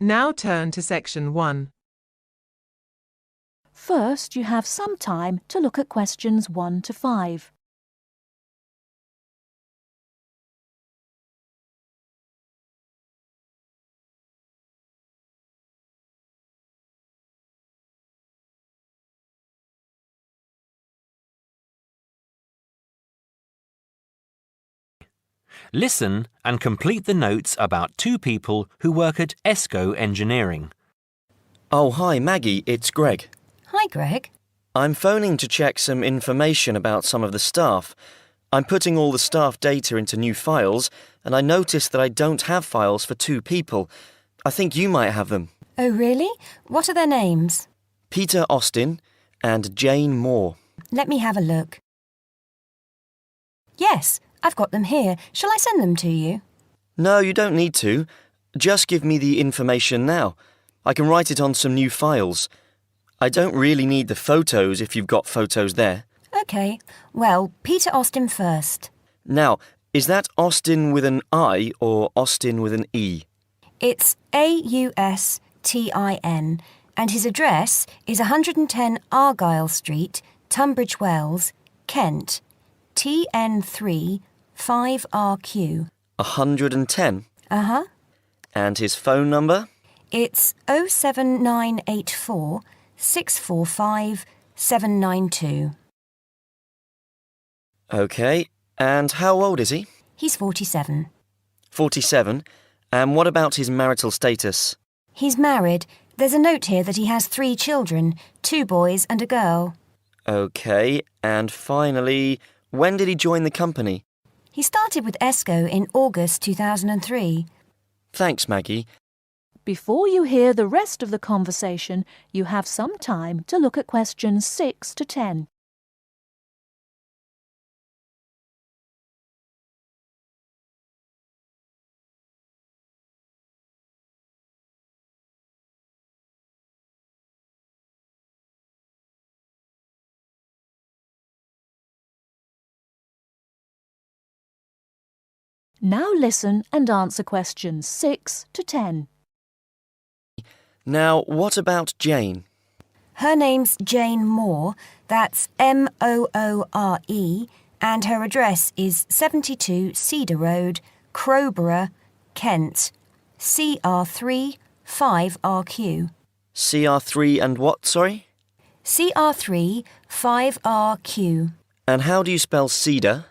Now turn to section 1. First, you have some time to look at questions 1 to 5. Listen and complete the notes about 2 people who work at ESCO Engineering. Oh, hi, Maggie, it's Greg. Hi, Greg. I'm phoning to check some information about some of the staff. I'm putting all the staff data into new files, and I noticed that I don't have files for 2 people. I think you might have them. Oh, really? What are their names? Peter Austin and Jane Moore. Let me have a look. Yes, I've got them here. Shall I send them to you? No, you don't need to. Just give me the information now. I can write it on some new files. I don't really need the photos if you've got photos there. OK. Well, Peter Austin first. Now, is that Austin with an I or Austin with an E? It's Austin, and his address is 110 Argyle Street, Tunbridge Wells, Kent, TN3 5RQ. 110? Uh-huh. And his phone number? It's 07984 645 792. OK. And how old is he? He's 47. 47. And what about his marital status? He's married. There's a note here that he has 3 children, 2 boys and a girl. OK. And finally, when did he join the company? He started with ESCO in August 2003. Thanks, Maggie. Before you hear the rest of the conversation, you have some time to look at questions 6 to 10. Now listen and answer questions 6 to 10. Now, what about Jane? Her name's Jane Moore, that's Moore, and her address is 72 Cedar Road, Crowborough, Kent, CR3 5RQ. CR3 and what, sorry? CR3 5RQ. And how do you spell cedar?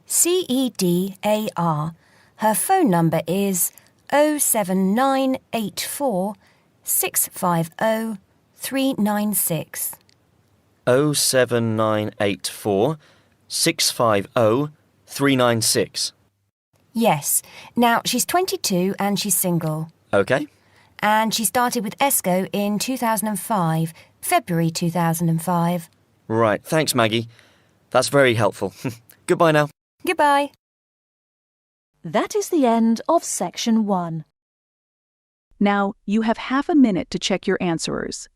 CEDAR. Her phone number is 07984 650 396. 07984 650 396. Yes. Now, she's 22 and she's single. OK. And she started with ESCO in 2005, February 2005. Right, thanks, Maggie. That's very helpful. Goodbye now. Goodbye. That is the end of section 1. Now, you have half a minute to check your answerers.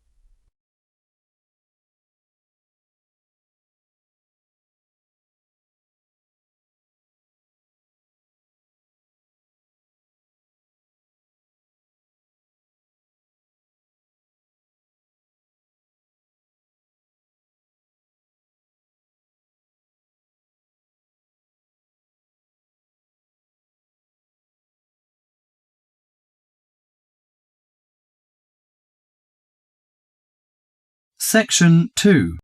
Section 2.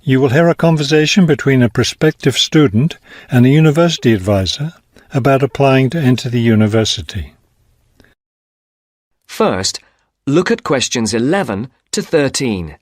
You will hear a conversation between a prospective student and a university advisor about applying to enter the university. First, look at questions 11 to 13.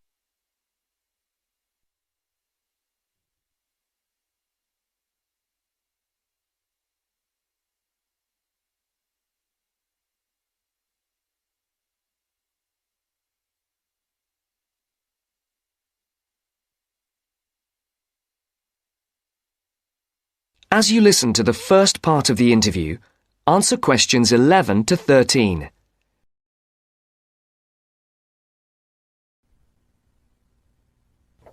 As you listen to the first part of the interview, answer questions 11 to 13.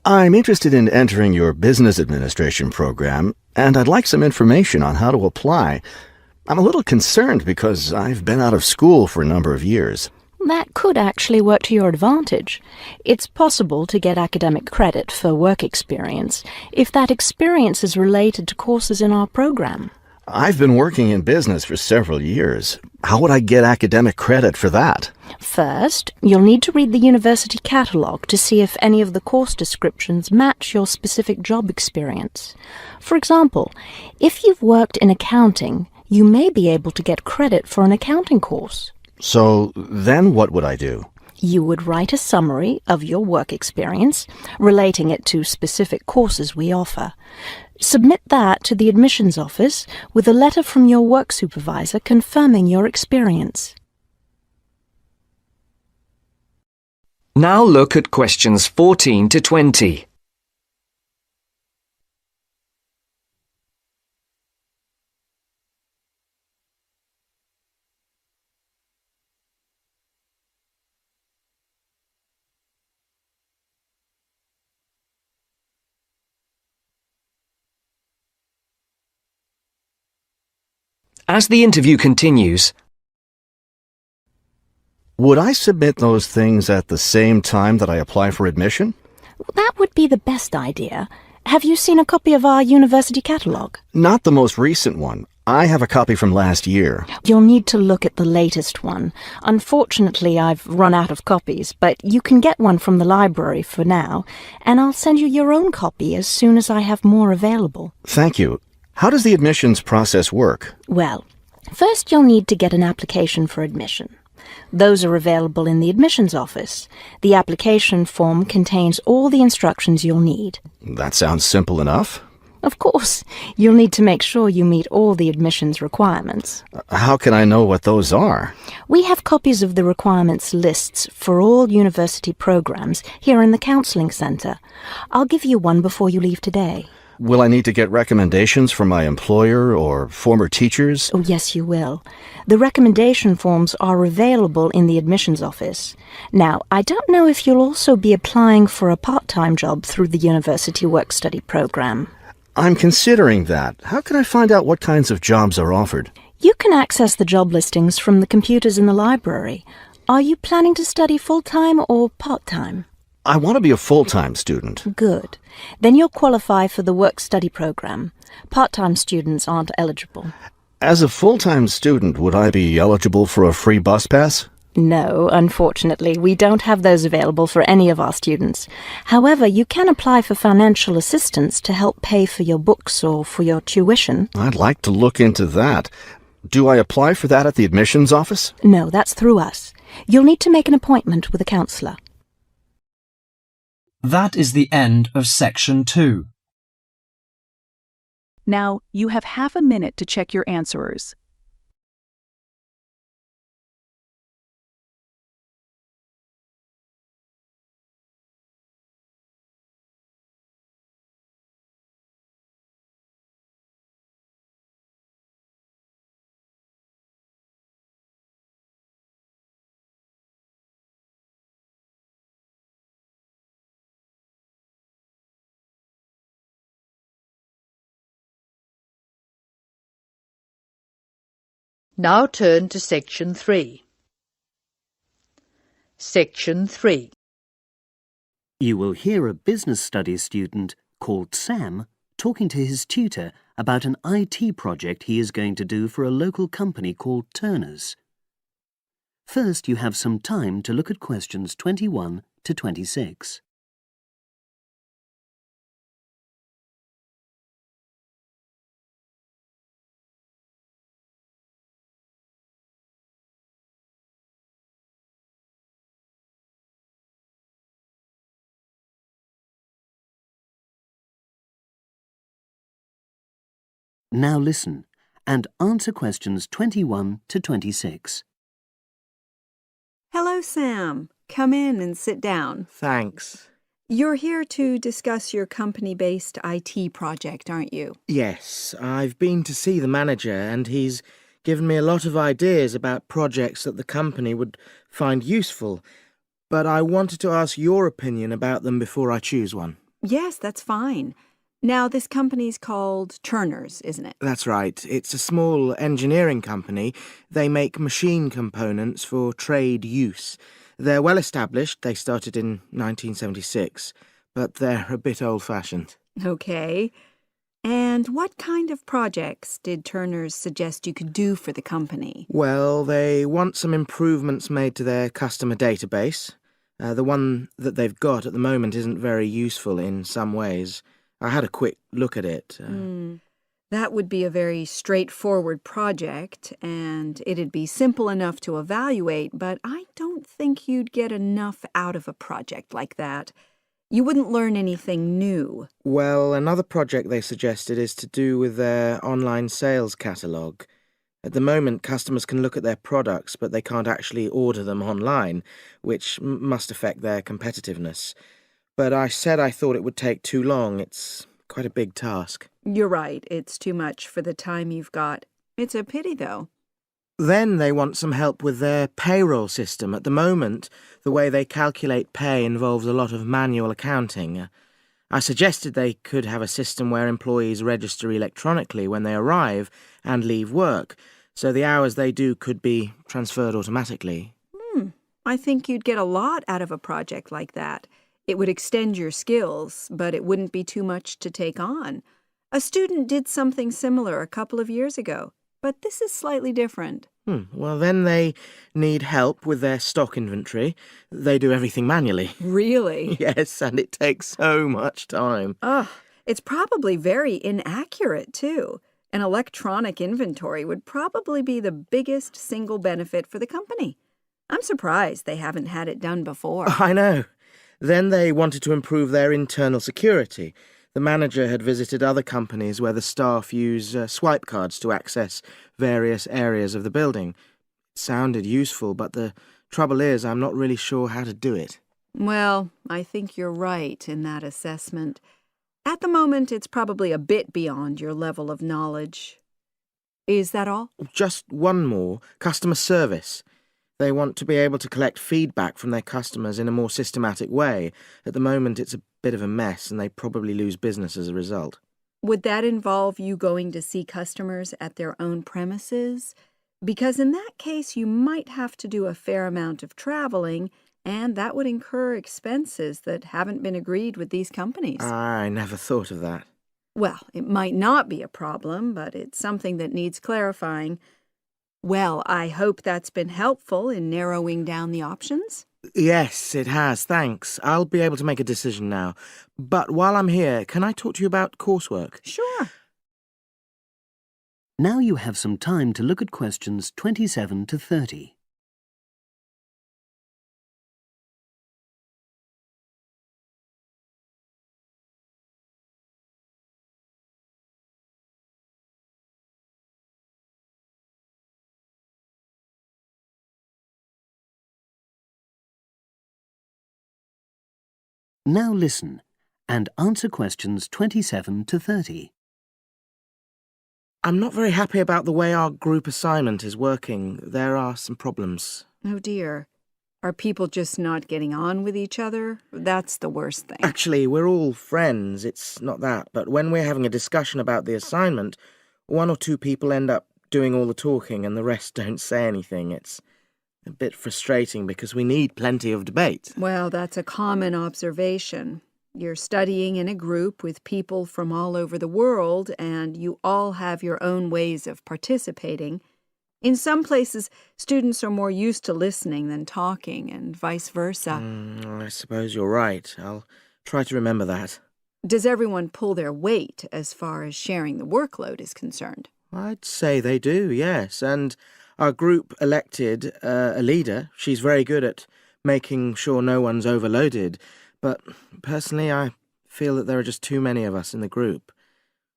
I'm interested in entering your business administration program, and I'd like some information on how to apply. I'm a little concerned because I've been out of school for a number of years. That could actually work to your advantage. It's possible to get academic credit for work experience if that experience is related to courses in our program. I've been working in business for several years. How would I get academic credit for that? First, you'll need to read the university catalogue to see if any of the course descriptions match your specific job experience. For example, if you've worked in accounting, you may be able to get credit for an accounting course. So then what would I do? You would write a summary of your work experience, relating it to specific courses we offer. Submit that to the admissions office with a letter from your work supervisor confirming your experience. Now look at questions 14 to 20. As the interview continues, Would I submit those things at the same time that I apply for admission? That would be the best idea. Have you seen a copy of our university catalogue? Not the most recent one. I have a copy from last year. You'll need to look at the latest one. Unfortunately, I've run out of copies, but you can get one from the library for now, and I'll send you your own copy as soon as I have more available. Thank you. How does the admissions process work? Well, first you'll need to get an application for admission. Those are available in the admissions office. The application form contains all the instructions you'll need. That sounds simple enough. Of course, you'll need to make sure you meet all the admissions requirements. How can I know what those are? We have copies of the requirements lists for all university programs here in the counselling centre. I'll give you one before you leave today. Will I need to get recommendations from my employer or former teachers? Oh, yes, you will. The recommendation forms are available in the admissions office. Now, I don't know if you'll also be applying for a part-time job through the university work-study program. I'm considering that. How can I find out what kinds of jobs are offered? You can access the job listings from the computers in the library. Are you planning to study full-time or part-time? I want to be a full-time student. Good. Then you'll qualify for the work-study program. Part-time students aren't eligible. As a full-time student, would I be eligible for a free bus pass? No, unfortunately, we don't have those available for any of our students. However, you can apply for financial assistance to help pay for your books or for your tuition. I'd like to look into that. Do I apply for that at the admissions office? No, that's through us. You'll need to make an appointment with a counsellor. That is the end of section 2. Now, you have half a minute to check your answers. Now turn to Section 3. Section 3. You will hear a business studies student called Sam talking to his tutor about an IT project he is going to do for a local company called Turner's. First, you have some time to look at questions 21 to 26. Now listen and answer questions 21 to 26. Hello, Sam. Come in and sit down. Thanks. You're here to discuss your company-based IT project, aren't you? Yes, I've been to see the manager and he's given me a lot of ideas about projects that the company would find useful, but I wanted to ask your opinion about them before I choose one. Yes, that's fine. Now, this company's called Turner's, isn't it? That's right. It's a small engineering company. They make machine components for trade use. They're well established. They started in 1976, but they're a bit old-fashioned. Okay. And what kind of projects did Turner's suggest you could do for the company? Well, they want some improvements made to their customer database. The one that they've got at the moment isn't very useful in some ways. I had a quick look at it. That would be a very straightforward project, and it'd be simple enough to evaluate, but I don't think you'd get enough out of a project like that. You wouldn't learn anything new. Well, another project they suggested is to do with their online sales catalogue. At the moment, customers can look at their products, but they can't actually order them online, which must affect their competitiveness. But I said I thought it would take too long. It's quite a big task. You're right. It's too much for the time you've got. It's a pity, though. Then they want some help with their payroll system. At the moment, the way they calculate pay involves a lot of manual accounting. I suggested they could have a system where employees register electronically when they arrive and leave work, so the hours they do could be transferred automatically. I think you'd get a lot out of a project like that. It would extend your skills, but it wouldn't be too much to take on. A student did something similar a couple of years ago, but this is slightly different. Well, then they need help with their stock inventory. They do everything manually. Really? Yes, and it takes so much time. It's probably very inaccurate, too. An electronic inventory would probably be the biggest single benefit for the company. I'm surprised they haven't had it done before. I know. Then they wanted to improve their internal security. The manager had visited other companies where the staff use swipe cards to access various areas of the building. It sounded useful, but the trouble is I'm not really sure how to do it. Well, I think you're right in that assessment. At the moment, it's probably a bit beyond your level of knowledge. Is that all? Just one more. Customer service. They want to be able to collect feedback from their customers in a more systematic way. At the moment, it's a bit of a mess, and they probably lose business as a result. Would that involve you going to see customers at their own premises? Because in that case, you might have to do a fair amount of traveling, and that would incur expenses that haven't been agreed with these companies. I never thought of that. Well, it might not be a problem, but it's something that needs clarifying. Well, I hope that's been helpful in narrowing down the options. Yes, it has, thanks. I'll be able to make a decision now. But while I'm here, can I talk to you about coursework? Sure. Now you have some time to look at questions 27 to 30. Now listen and answer questions 27 to 30. I'm not very happy about the way our group assignment is working. There are some problems. Oh dear. Are people just not getting on with each other? That's the worst thing. Actually, we're all friends. It's not that. But when we're having a discussion about the assignment, one or two people end up doing all the talking and the rest don't say anything. It's a bit frustrating because we need plenty of debate. Well, that's a common observation. You're studying in a group with people from all over the world, and you all have your own ways of participating. In some places, students are more used to listening than talking, and vice versa. I suppose you're right. I'll try to remember that. Does everyone pull their weight as far as sharing the workload is concerned? I'd say they do, yes. And our group elected a leader. She's very good at making sure no one's overloaded. But personally, I feel that there are just too many of us in the group.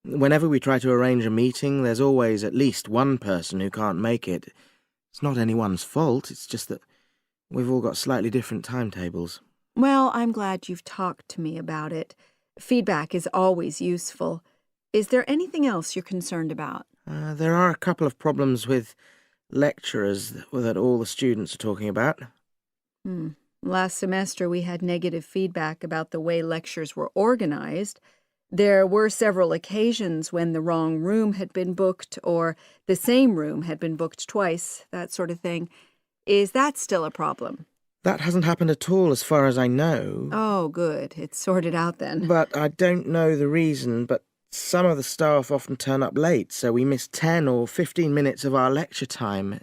Whenever we try to arrange a meeting, there's always at least one person who can't make it. It's not anyone's fault, it's just that we've all got slightly different timetables. Well, I'm glad you've talked to me about it. Feedback is always useful. Is there anything else you're concerned about? There are a couple of problems with lecturers that all the students are talking about. Last semester we had negative feedback about the way lectures were organized. There were several occasions when the wrong room had been booked or the same room had been booked twice, that sort of thing. Is that still a problem? That hasn't happened at all as far as I know. Oh, good. It's sorted out then. But I don't know the reason, but some of the staff often turn up late, so we miss 10 or 15 minutes of our lecture time.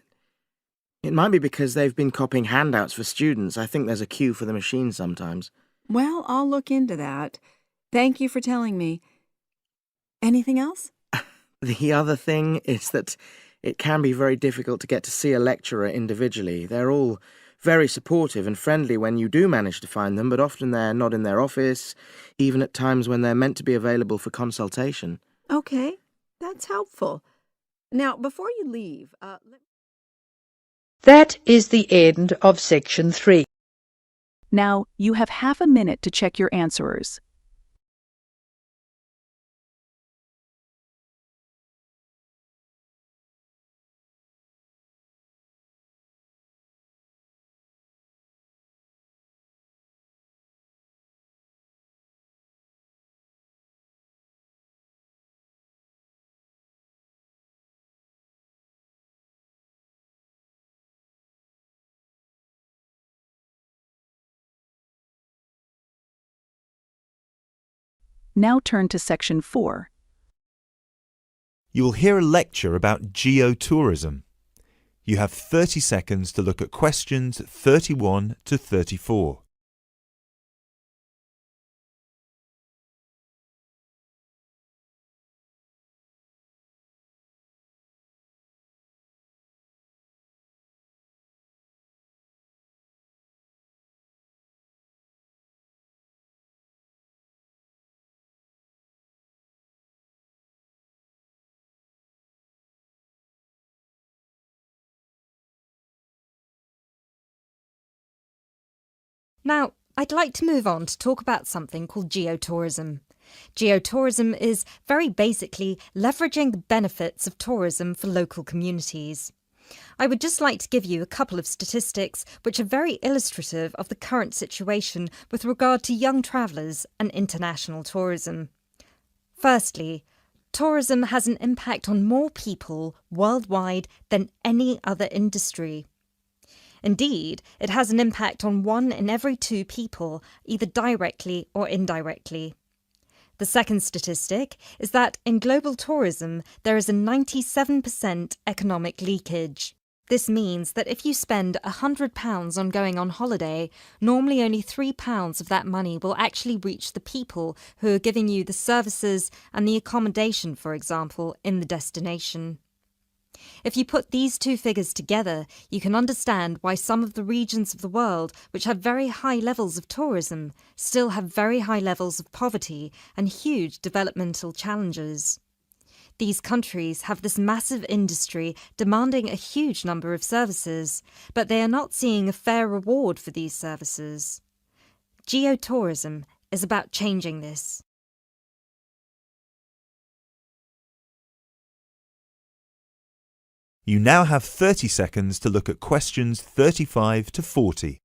It might be because they've been copying handouts for students. I think there's a queue for the machine sometimes. Well, I'll look into that. Thank you for telling me. Anything else? The other thing is that it can be very difficult to get to see a lecturer individually. They're all very supportive and friendly when you do manage to find them, but often they're not in their office, even at times when they're meant to be available for consultation. Okay, that's helpful. Now, before you leave, That is the end of section 3. Now, you have half a minute to check your answers. Now turn to section 4. You will hear a lecture about geotourism. You have 30 seconds to look at questions 31 to 34. Now, I'd like to move on to talk about something called geotourism. Geotourism is very basically leveraging the benefits of tourism for local communities. I would just like to give you a couple of statistics which are very illustrative of the current situation with regard to young travellers and international tourism. Firstly, tourism has an impact on more people worldwide than any other industry. Indeed, it has an impact on 1 in every 2 people, either directly or indirectly. The second statistic is that in global tourism, there is a 97% economic leakage. This means that if you spend £100 on going on holiday, normally only £3 of that money will actually reach the people who are giving you the services and the accommodation, for example, in the destination. If you put these two figures together, you can understand why some of the regions of the world which have very high levels of tourism still have very high levels of poverty and huge developmental challenges. These countries have this massive industry demanding a huge number of services, but they are not seeing a fair reward for these services. Geotourism is about changing this. You now have 30 seconds to look at questions 35 to 40.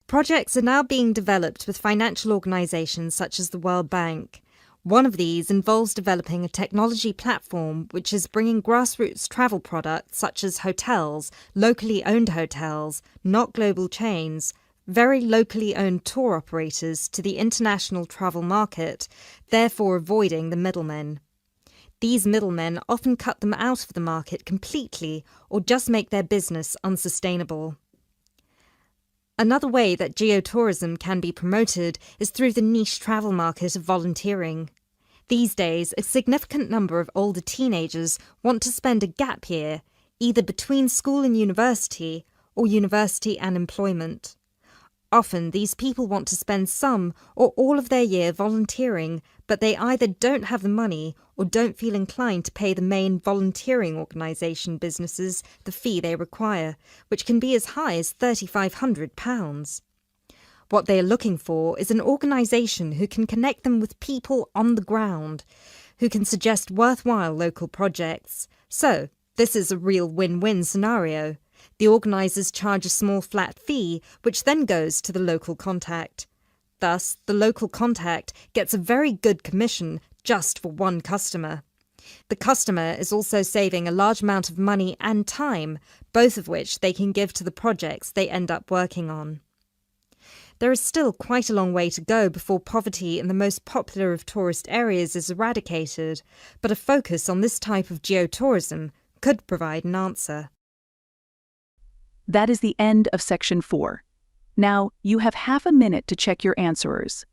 Projects are now being developed with financial organisations such as the World Bank. One of these involves developing a technology platform which is bringing grassroots travel products such as hotels, locally owned hotels, not global chains, very locally owned tour operators to the international travel market, therefore avoiding the middlemen. These middlemen often cut them out of the market completely or just make their business unsustainable. Another way that geotourism can be promoted is through the niche travel market of volunteering. These days, a significant number of older teenagers want to spend a gap year, either between school and university or university and employment. Often these people want to spend some or all of their year volunteering, but they either don't have the money or don't feel inclined to pay the main volunteering organisation businesses the fee they require, which can be as high as £3,500. What they are looking for is an organisation who can connect them with people on the ground, who can suggest worthwhile local projects. So, this is a real win-win scenario. The organisers charge a small flat fee, which then goes to the local contact. Thus, the local contact gets a very good commission just for one customer. The customer is also saving a large amount of money and time, both of which they can give to the projects they end up working on. There is still quite a long way to go before poverty in the most popular of tourist areas is eradicated, but a focus on this type of geotourism could provide an answer. That is the end of section 4. Now, you have half a minute to check your answerers.